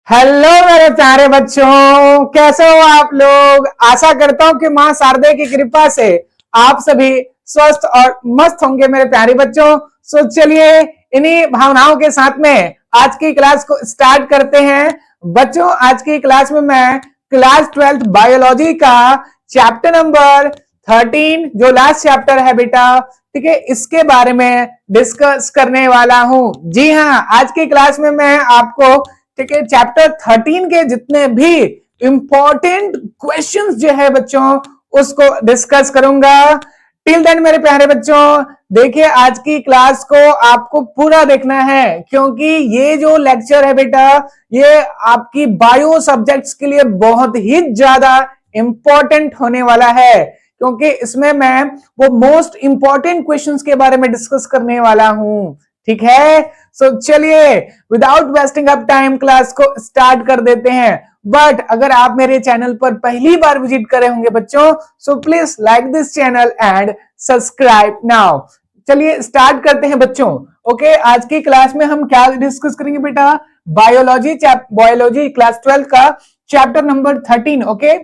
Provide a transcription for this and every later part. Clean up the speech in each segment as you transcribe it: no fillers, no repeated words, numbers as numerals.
Hello मेरे प्यारे बच्चों, कैसे हो आप लोग। आशा करता हूं कि मां शारदे की कृपा से आप सभी स्वस्थ और मस्त होंगे मेरे प्यारे बच्चों। सो चलिए इन्हीं भावनाओं के साथ में आज की क्लास को स्टार्ट करते हैं। बच्चों, आज की क्लास में मैं क्लास 12th बायोलॉजी का चैप्टर नंबर 13 जो लास्ट चैप्टर है बेटा, ठीक है, इसके बारे में डिस्कस करने वाला हूं। जी हाँ, आज की क्लास में मैं आपको, ठीक है, चैप्टर 13 के जितने भी इंपॉर्टेंट क्वेश्चंस जो है बच्चों उसको डिस्कस करूंगा। टिल देन मेरे प्यारे बच्चों, देखिए आज की क्लास को आपको पूरा देखना है, क्योंकि ये जो लेक्चर है बेटा ये आपकी बायो सब्जेक्ट्स के लिए बहुत ही ज्यादा इंपॉर्टेंट होने वाला है, क्योंकि इसमें मैं वो मोस्ट इंपॉर्टेंट क्वेश्चंस के बारे में डिस्कस करने वाला हूं। ठीक है, सो चलिए without wasting up time class को स्टार्ट कर देते हैं। बट अगर आप मेरे चैनल पर पहली बार विजिट करे होंगे बच्चों, so please like this channel and subscribe now. चलिए स्टार्ट करते हैं बच्चों। ओके, आज की क्लास में हम क्या डिस्कस करेंगे बेटा, बायोलॉजी क्लास 12 का चैप्टर नंबर 13। ओके,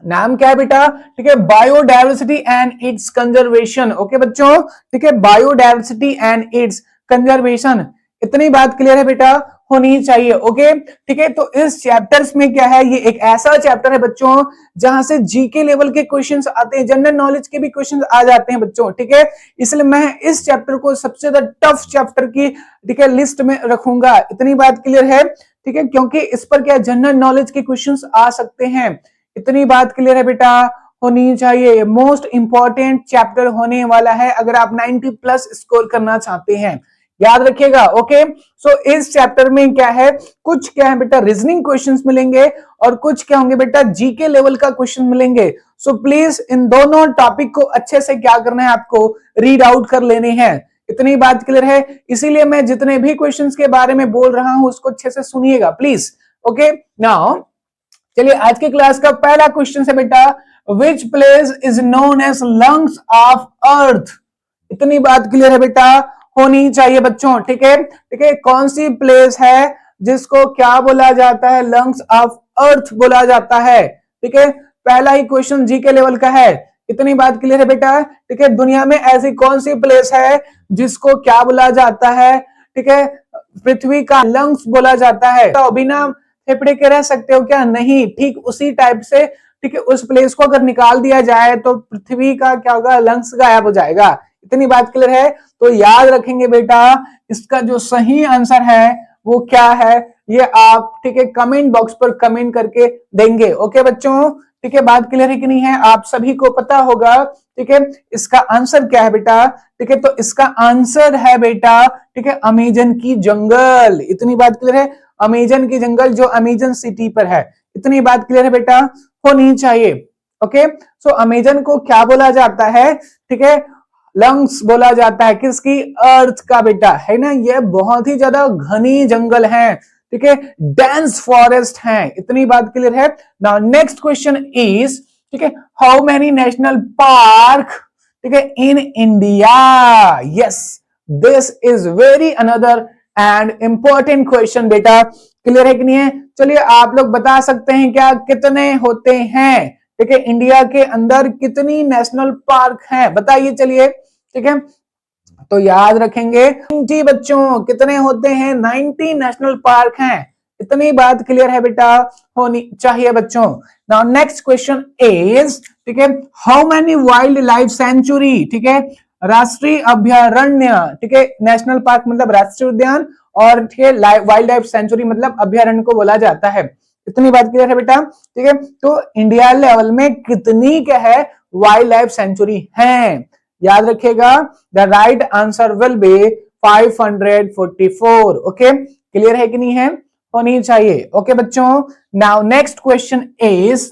नाम क्या है बेटा, ठीक है, biodiversity and it's conservation. Okay बच्चों, ठीक है, बायोडायवर्सिटी एंड इट्स कंजर्वेशन। इतनी बात क्लियर है बेटा, होनी चाहिए। ओके, ठीक है, तो इस चैप्टर्स में क्या है, ये एक ऐसा चैप्टर है बच्चों जहां से जीके लेवल के क्वेश्चंस आते हैं, जनरल नॉलेज के भी क्वेश्चंस आ जाते हैं बच्चों। ठीक है, इसलिए मैं इस चैप्टर को सबसे ज्यादा टफ चैप्टर की, ठीक है, लिस्ट में रखूंगा। इतनी बात क्लियर है, ठीक है, क्योंकि इस पर क्या जनरल नॉलेज के क्वेश्चंस आ सकते हैं। इतनी बात क्लियर है बेटा, होनी चाहिए। मोस्ट इंपॉर्टेंट चैप्टर होने वाला है अगर आप 90 प्लस स्कोर करना चाहते हैं, याद रखिएगा। ओके, सो इस चैप्टर में क्या है, कुछ क्या है बेटा रीजनिंग क्वेश्चंस मिलेंगे और कुछ क्या होंगे बेटा जीके लेवल का क्वेश्चन मिलेंगे। सो प्लीज इन दोनों टॉपिक को अच्छे से क्या करना है, आपको रीड आउट कर लेने हैं। इतनी बात क्लियर है, इसीलिए मैं जितने भी क्वेश्चंस के बारे में बोल रहा हूं उसको अच्छे से सुनिएगा प्लीज। ओके, नाउ चलिए आज की क्लास का पहला क्वेश्चन है बेटा, which place is known as lungs of earth. इतनी बात क्लियर है बेटा, होनी चाहिए बच्चों। ठीक है, ठीक है, कौन सी प्लेस है जिसको क्या बोला जाता है, लंग्स ऑफ अर्थ बोला जाता है। ठीक है, पहला ही क्वेश्चन जी के लेवल का है। इतनी बात क्लियर है बेटा, ठीक है, दुनिया में ऐसी कौन सी प्लेस है जिसको क्या बोला जाता है, ठीक है, पृथ्वी का लंग्स बोला जाता है। तो बिना फेफड़े के रह सकते हो क्या, नहीं। ठीक उसी टाइप से, ठीक है, उस प्लेस को अगर निकाल दिया जाए तो पृथ्वी का क्या होगा, लंग्स गायब हो जाएगा। इतनी बात क्लियर है, तो याद रखेंगे बेटा, इसका जो सही आंसर है वो क्या है, ये आप, ठीक है, कमेंट बॉक्स पर कमेंट करके देंगे। ओके बच्चों, ठीक है, बात क्लियर है कि नहीं है, आप सभी को पता होगा। ठीक है, इसका आंसर क्या है बेटा, ठीक है, तो इसका आंसर है बेटा, ठीक है, अमेजन की जंगल। इतनी बात क्लियर है, अमेजन की जंगल जो अमेजन सिटी पर है। इतनी बात क्लियर है बेटा, होनी चाहिए। ओके, सो अमेजन को क्या बोला जाता है, ठीक है, लंग्स बोला जाता है किसकी, अर्थ का बेटा, है ना। ये बहुत ही ज्यादा घनी जंगल है, ठीक है, डेंस फॉरेस्ट है। इतनी बात क्लियर है। नाउ नेक्स्ट क्वेश्चन इज, ठीक है, हाउ मेनी नेशनल पार्क, ठीक है, in India. Yes, this is very another and important question बेटा, क्लियर है कि नहीं है। चलिए आप लोग बता सकते हैं क्या, कितने होते हैं, ठीक है, इंडिया के अंदर कितनी नेशनल पार्क हैं, बताइए। चलिए, ठीक है, तो याद रखेंगे 90 बच्चों, कितने होते हैं, 90 नेशनल पार्क हैं। इतनी बात क्लियर है बेटा, होनी चाहिए बच्चों। नाउ नेक्स्ट क्वेश्चन इज, ठीक है, how many wild life sanctuary, ठीक है, राष्ट्रीय अभ्यारण्य, ठीक है, नेशनल पार्क मतलब राष्ट्रीय उद्यान, और ठीक है वाइल्ड लाइफ सेंचुरी मतलब अभ्यारण्य को बोला जाता है। इतनी बात क्लियर है बेटा, ठीक है, तो इंडिया लेवल में कितनी क्या है, वाइल्ड लाइफ सेंचुरी है, याद रखिएगा। The right answer will be 544। Okay, clear है कि नहीं है, होनी चाहिए। ओके बच्चों, now next question is,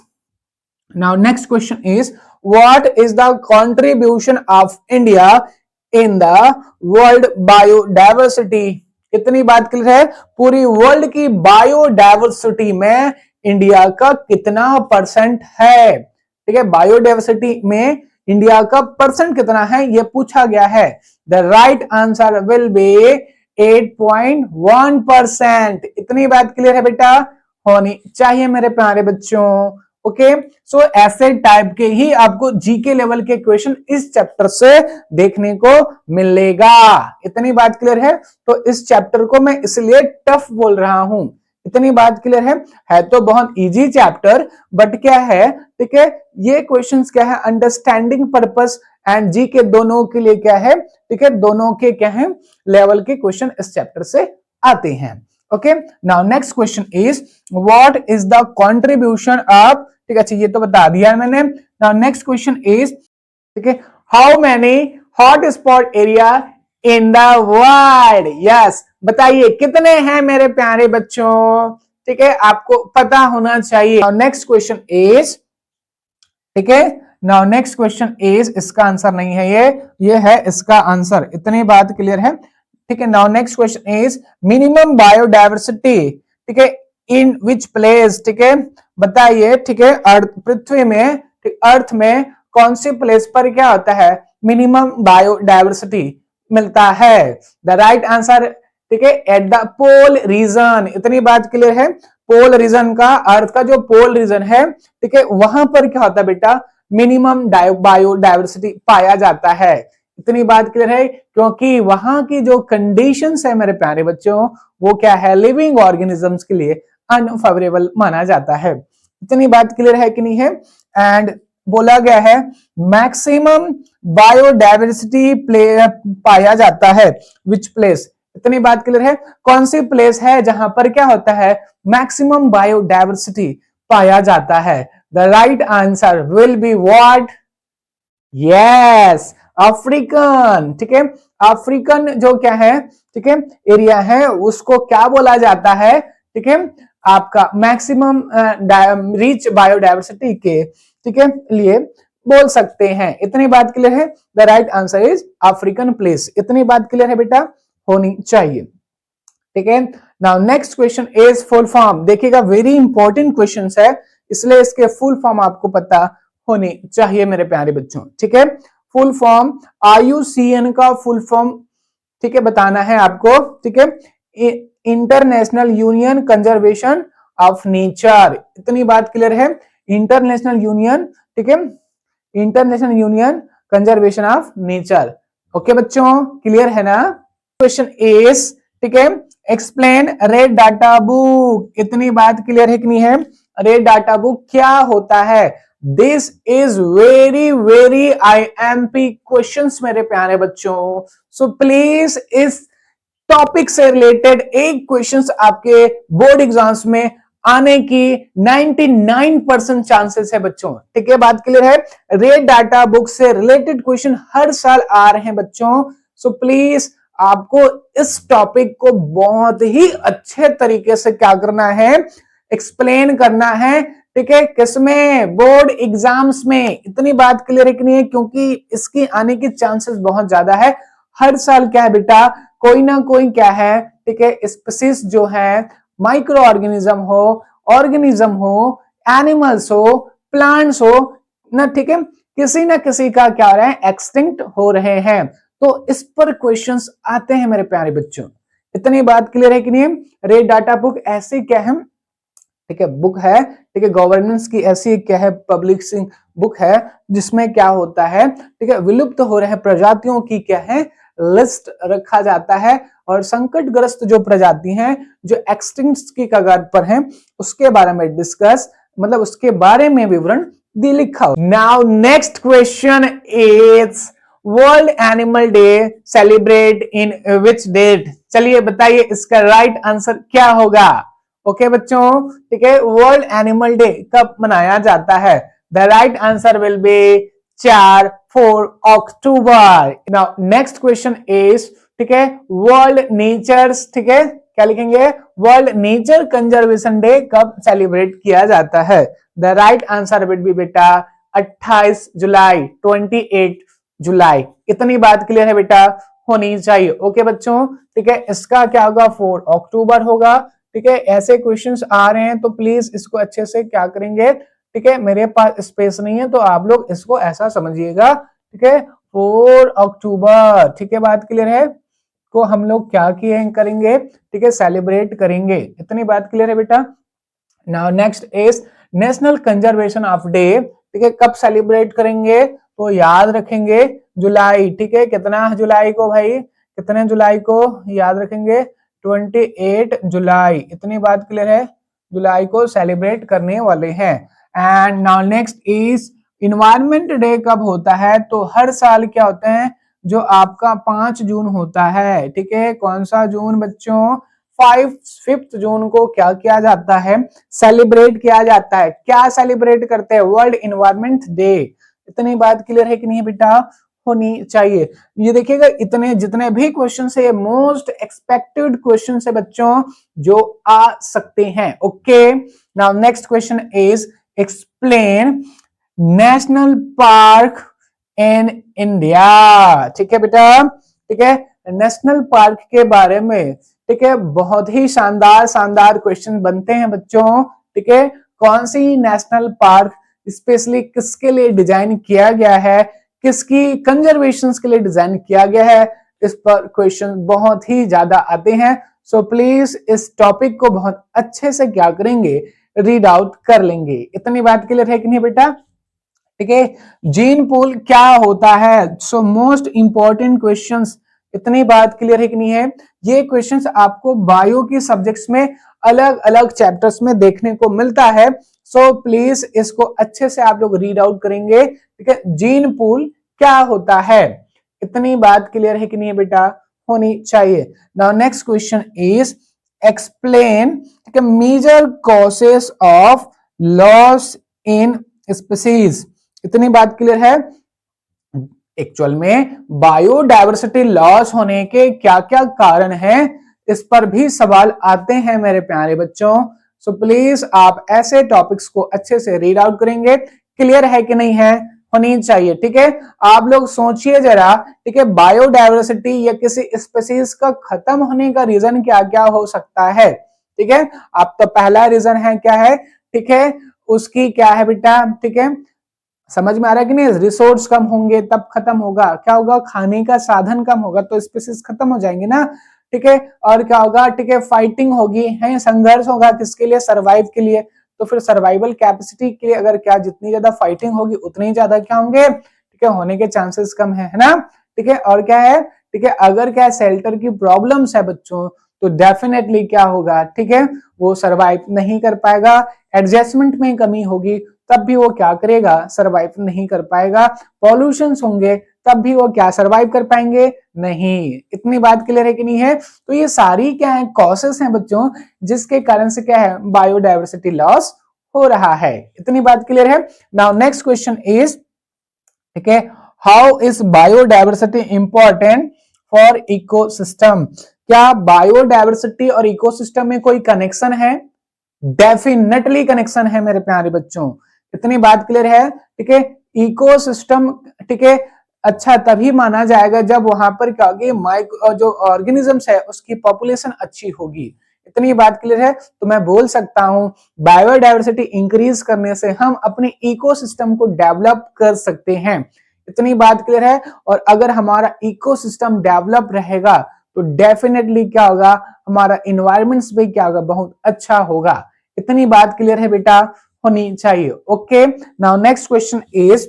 what is the contribution of India in the world biodiversity. इतनी बात क्लियर है, पूरी वर्ल्ड की बायोडायवर्सिटी में इंडिया का कितना परसेंट है, ठीक है, बायोडायवर्सिटी में इंडिया का परसेंट कितना है, यह पूछा गया है। The right answer will be 8.1%। इतनी बात क्लियर है बेटा, होनी चाहिए मेरे प्यारे बच्चों। ओके, सो ऐसे टाइप के ही आपको जीके लेवल के क्वेश्चन इस चैप्टर से देखने को मिलेगा। इतनी बात क्लियर है। तो इस चैप्टर को मैं इसलिए टफ बोल रहा हूं। इतनी बात क्लियर है तो बहुत इजी चैप्टर, बट क्या है, ठीक है, ये क्वेश्चंस क्या है, अंडरस्टैंडिंग पर्पस एंड जी के दोनों के लिए क्या है, ठीक है, दोनों के क्या है लेवल के क्वेश्चन इस चैप्टर से आते हैं। Okay, now next question is what is the contribution of, ठीक है, ये तो बता दिया मैंने। नाउ नेक्स्ट क्वेश्चन इज, ठीक है, how many hot spot area in the world. Yes, बताइए कितने हैं मेरे प्यारे बच्चों, ठीक है, आपको पता होना चाहिए। नेक्स्ट क्वेश्चन इज, ठीक है, नाउ नेक्स्ट क्वेश्चन इज, इसका आंसर नहीं है ये है इसका आंसर। इतनी बात क्लियर है, ठीक है। Now next question is minimum biodiversity, ठीक है, इन विच प्लेस, ठीक है, बताइए, ठीक है, अर्थ पृथ्वी में, अर्थ में कौन सी प्लेस पर क्या होता है मिनिमम बायोडायवर्सिटी मिलता है। द राइट आंसर, ठीक है, एट द पोल रीजन। इतनी बात क्लियर है, पोल रीजन का, अर्थ का जो पोल रीजन है, ठीक है, वहां पर क्या होता है बेटा मिनिमम बायोडायवर्सिटी पाया जाता है। इतनी बात क्लियर है, क्योंकि वहां की जो कंडीशंस है मेरे प्यारे बच्चों, वो क्या है लिविंग ऑर्गेनिजम्स के लिए अनफेवरेबल माना जाता है। इतनी बात क्लियर है कि नहीं है। एंड बोला गया है मैक्सिमम बायोडायवर्सिटी पाया जाता है विच प्लेस। इतनी बात क्लियर है, कौन सी प्लेस है जहां पर क्या होता है मैक्सिमम बायोडायवर्सिटी पाया जाता है। The right answer will be what, yes, African, ठीक है, अफ्रीकन जो क्या है, ठीक है, एरिया है, उसको क्या बोला जाता है, ठीक है, आपका मैक्सिमम रिच बायोडायवर्सिटी के, ठीक है, लिए बोल सकते हैं। इतनी बात क्लियर है, the right answer is African place. इतनी बात क्लियर है बेटा, होनी चाहिए, ठीक है। Now next question is full form. देखिएगा वेरी इंपॉर्टेंट क्वेश्चन है, इसलिए इसके फुल फॉर्म आपको पता होनी चाहिए मेरे प्यारे बच्चों, ठीक है। फुल फॉर्म IUCN का फुल फॉर्म, ठीक है, बताना है आपको, ठीक है, international union conservation of nature. इतनी बात क्लियर है, इंटरनेशनल यूनियन, ठीक है, international union conservation of nature. Okay बच्चों, क्लियर है ना। क्वेश्चन इज, ठीक है, एक्सप्लेन रेड डाटा बुक। इतनी बात क्लियर है कि नहीं है, रेड डाटा बुक क्या होता है। This is very very IMP questions मेरे प्यारे बच्चों। सो प्लीज इस टॉपिक से रिलेटेड एक क्वेश्चंस आपके बोर्ड एग्जाम्स में आने की 99% चांसेस है बच्चों, ठीक है, बात क्लियर है। रेड डाटा बुक से रिलेटेड क्वेश्चन हर साल आ रहे हैं बच्चों। सो प्लीज आपको इस टॉपिक को बहुत ही अच्छे तरीके से क्या करना है, एक्सप्लेन करना है, ठीक है, किसमें बोर्ड एग्जाम्स में। इतनी बात क्लियर है कि नहीं है, क्योंकि इसकी आने की चांसेस बहुत ज्यादा है। हर साल क्या है बेटा, कोई ना कोई क्या है, ठीक है, स्पीसीज जो है, माइक्रो ऑर्गेनिज्म हो, एनिमल्स हो, प्लांट्स हो ना, ठीक है, किसी ना किसी का क्या हो रहा है एक्सटिंक्ट हो रहे हैं। तो इस पर क्वेश्चंस आते हैं मेरे प्यारे बच्चों। इतनी बात क्लियर है कि नहीं। रेड डाटा बुक ऐसी क्या है, ठीक है, बुक है, ठीक है, गवर्नेंस की ऐसी क्या है पब्लिशिंग बुक है, जिसमें क्या होता है, ठीक है, विलुप्त हो रहे प्रजातियों की क्या है लिस्ट रखा जाता है, और संकटग्रस्त जो प्रजाति हैं जो एक्सटिंक्ट की कगार पर हैं उसके बारे में डिस्कस, मतलब उसके बारे में विवरण दी लिखा हो। Now next question is world animal day celebrate in which date. चलिए बताइए इसका राइट आंसर क्या होगा। ओके बच्चों, ठीक है, वर्ल्ड एनिमल डे कब मनाया जाता है। The right answer will be 4 October. Now next question is, ठीक है, वर्ल्ड नेचर्स, ठीक है, क्या लिखेंगे, वर्ल्ड नेचर कंजर्वेशन डे कब सेलिब्रेट किया जाता है। The right answer will be बेटा 28 जुलाई, 28 जुलाई। इतनी बात क्लियर है बेटा, होनी चाहिए। ओके बच्चों, ठीक है, इसका क्या होगा 4 अक्टूबर होगा, ठीक है। ऐसे क्वेश्चंस आ रहे हैं तो प्लीज इसको अच्छे से क्या करेंगे, ठीक है, मेरे पास स्पेस नहीं है तो आप लोग इसको ऐसा समझिएगा, ठीक है, 4 अक्टूबर, ठीक है, बात क्लियर है। को हम लोग क्या किए करेंगे, ठीक है, सेलिब्रेट करेंगे। इतनी बात क्लियर है बेटा। Now next is national conservation of day, ठीक है, कब सेलिब्रेट करेंगे, तो याद रखेंगे जुलाई, ठीक है, कितना जुलाई को भाई, कितने जुलाई को याद रखेंगे, 28 जुलाई। इतनी बात क्लियर है, जुलाई को सेलिब्रेट करने वाले हैं। And now next is environment day कब होता है, तो हर साल क्या होते हैं, जो आपका 5 जून होता है, ठीक है, कौन सा जून बच्चों, 5 जून को क्या किया जाता है, सेलिब्रेट किया जाता है। क्या सेलिब्रेट करते हैं, वर्ल्ड इन्वायरमेंट डे। इतनी बात क्लियर है कि नहीं बेटा, होनी चाहिए। ये देखिएगा इतने जितने भी क्वेश्चन है मोस्ट एक्सपेक्टेड क्वेश्चन है बच्चों जो आ सकते हैं। Okay, now next question is explain national park in India. ठीक है बेटा, ठीक है, नेशनल पार्क के बारे में, ठीक है, बहुत ही शानदार शानदार क्वेश्चन बनते हैं बच्चों। ठीक है, कौन सी नेशनल पार्क स्पेशली किसके लिए डिजाइन किया गया है, किसकी कंजर्वेशन के लिए डिजाइन किया गया है, इस पर क्वेश्चन बहुत ही ज्यादा आते हैं। सो प्लीज इस टॉपिक को बहुत अच्छे से क्या करेंगे, रीड आउट कर लेंगे। इतनी बात क्लियर है कि नहीं बेटा, ठीक है। जीन पूल क्या होता है, सो मोस्ट इंपॉर्टेंट क्वेश्चंस। इतनी बात क्लियर है कि नहीं है, ये क्वेश्चंस आपको बायो के सब्जेक्ट्स में अलग अलग चैप्टर्स में देखने को मिलता है। सो प्लीज इसको अच्छे से आप लोग रीड आउट करेंगे। ठीक है, जीन पूल क्या होता है, इतनी बात क्लियर है कि नहीं है बेटा, होनी चाहिए। Now next question is explain major causes of loss in species. इतनी बात क्लियर है, एक्चुअल में बायोडायवर्सिटी लॉस होने के क्या क्या कारण हैं, इस पर भी सवाल आते हैं मेरे प्यारे बच्चों। सो प्लीज आप ऐसे टॉपिक्स को अच्छे से रीड आउट करेंगे। क्लियर है कि नहीं है, होनी चाहिए। ठीक है, आप लोग सोचिए जरा, ठीक है, बायोडायवर्सिटी या किसी स्पीसीज का खत्म होने का रीजन क्या क्या हो सकता है। ठीक है, आप तो पहला रीजन है क्या है, ठीक है, उसकी क्या है बेटा, ठीक है, समझ में आ रहा है कि नहीं, रिसोर्स कम होंगे तब खत्म होगा, क्या होगा, खाने का साधन कम होगा तो स्पीसीज खत्म हो जाएंगे ना। ठीक है, और क्या होगा, ठीक है, फाइटिंग होगी, है संघर्ष होगा, किसके लिए, सर्वाइव के लिए। तो फिर सर्वाइवल कैपेसिटी के लिए अगर क्या जितनी ज्यादा फाइटिंग होगी उतनी ही ज्यादा क्या होंगे, ठीक है, होने के चांसेस कम है ना। ठीक है, और क्या है, ठीक है, अगर क्या शेल्टर की प्रॉब्लम्स है बच्चों तो डेफिनेटली क्या होगा, ठीक है, वो सर्वाइव नहीं कर पाएगा, एडजस्टमेंट में कमी होगी तब भी वो क्या करेगा, सरवाइव नहीं कर पाएगा। पॉल्यूशन होंगे तब भी वो क्या सरवाइव कर पाएंगे, नहीं। इतनी बात क्लियर है कि नहीं है। तो ये सारी क्या है, कॉसेस हैं बच्चों जिसके कारण से क्या है, बायोडायवर्सिटी लॉस हो रहा है। इतनी बात क्लियर है। नाउ नेक्स्ट क्वेश्चन इज, ठीक है, how is biodiversity important for ecosystem. क्या बायोडायवर्सिटी और इकोसिस्टम में कोई कनेक्शन है, डेफिनेटली कनेक्शन है मेरे प्यारे बच्चों। इतनी बात क्लियर है। ठीक है, इकोसिस्टम, ठीक है, अच्छा तभी माना जाएगा जब वहां पर क्या होगी, जो ऑर्गेनिजम्स है उसकी पॉपुलेशन अच्छी होगी। इतनी बात क्लियर है। तो मैं बोल सकता हूं बायोडायवर्सिटी इंक्रीज करने से हम अपने इकोसिस्टम को डेवलप कर सकते हैं। इतनी बात क्लियर है। और अगर हमारा इकोसिस्टम डेवलप रहेगा तो डेफिनेटली क्या होगा, हमारा इन्वायरमेंट्स भी क्या होगा, बहुत अच्छा होगा। इतनी बात क्लियर है बेटा, होनी चाहिए। Okay, now next question is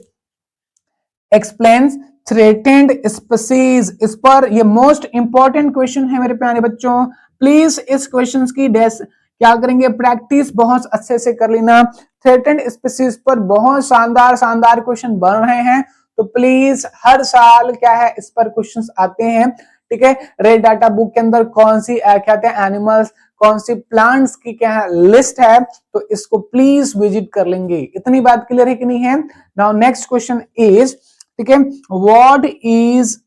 explain threatened species. इस पर ये मोस्ट इंपॉर्टेंट क्वेश्चन है मेरे प्यारे बच्चों। प्लीज इस क्वेश्चन की क्या करेंगे, प्रैक्टिस बहुत अच्छे से कर लेना। थ्रेटेंड स्पीसीज पर बहुत शानदार शानदार क्वेश्चन बन रहे हैं, तो प्लीज हर साल क्या है इस पर क्वेश्चंस आते हैं। ठीक है, रेड डाटा बुक के अंदर कौन सी क्या कहते हैं एनिमल्स, कौन सी प्लांट्स की क्या है लिस्ट है, तो इसको प्लीज विजिट कर लेंगे। इतनी बात क्लियर है कि नहीं है। नाउ नेक्स्ट क्वेश्चन इज, ठीक है, व्हाट इज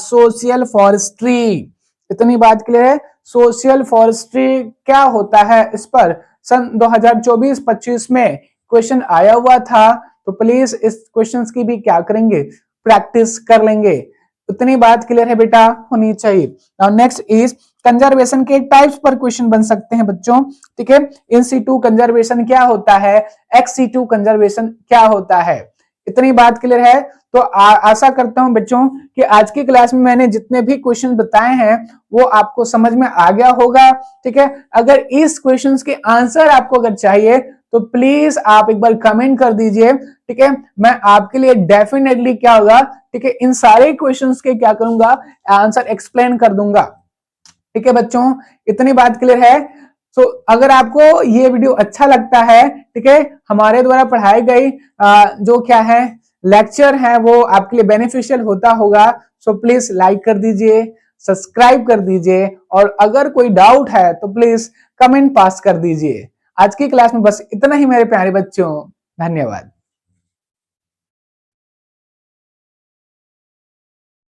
सोशल फॉरेस्ट्री। इतनी बात क्लियर है, सोशल फॉरेस्ट्री क्या होता है, इस पर सन 2024-25 में क्वेश्चन आया हुआ था, तो प्लीज इस क्वेश्चन की भी क्या करेंगे, प्रैक्टिस कर लेंगे। इतनी बात क्लियर है बेटा, होनी चाहिए। नाउ नेक्स्ट इज कंजर्वेशन के टाइप्स पर क्वेश्चन बन सकते हैं बच्चों। ठीक है, इन सीटू कंजर्वेशन क्या होता है, एक्स सीटू कंजर्वेशन क्या होता है, इतनी बात क्लियर है। तो आशा करता हूं बच्चों कि आज की क्लास में मैंने जितने भी क्वेश्चन बताए हैं वो आपको समझ में आ गया होगा। ठीक है, अगर इस क्वेश्चंस के आंसर आपको अगर चाहिए तो प्लीज आप एक बार कमेंट कर दीजिए। ठीक है, मैं आपके लिए डेफिनेटली क्या होगा, ठीक है, इन सारे क्वेश्चंस के क्या करूंगा, आंसर एक्सप्लेन कर दूंगा। ठीक है बच्चों, इतनी बात क्लियर है। तो अगर आपको ये वीडियो अच्छा लगता है, ठीक है, हमारे द्वारा पढ़ाई गई जो क्या है लेक्चर है वो आपके लिए बेनिफिशियल होता होगा, सो प्लीज लाइक कर दीजिए, सब्सक्राइब कर दीजिए, और अगर कोई डाउट है तो प्लीज कमेंट पास कर दीजिए। आज की क्लास में बस इतना ही मेरे प्यारे बच्चों, धन्यवाद।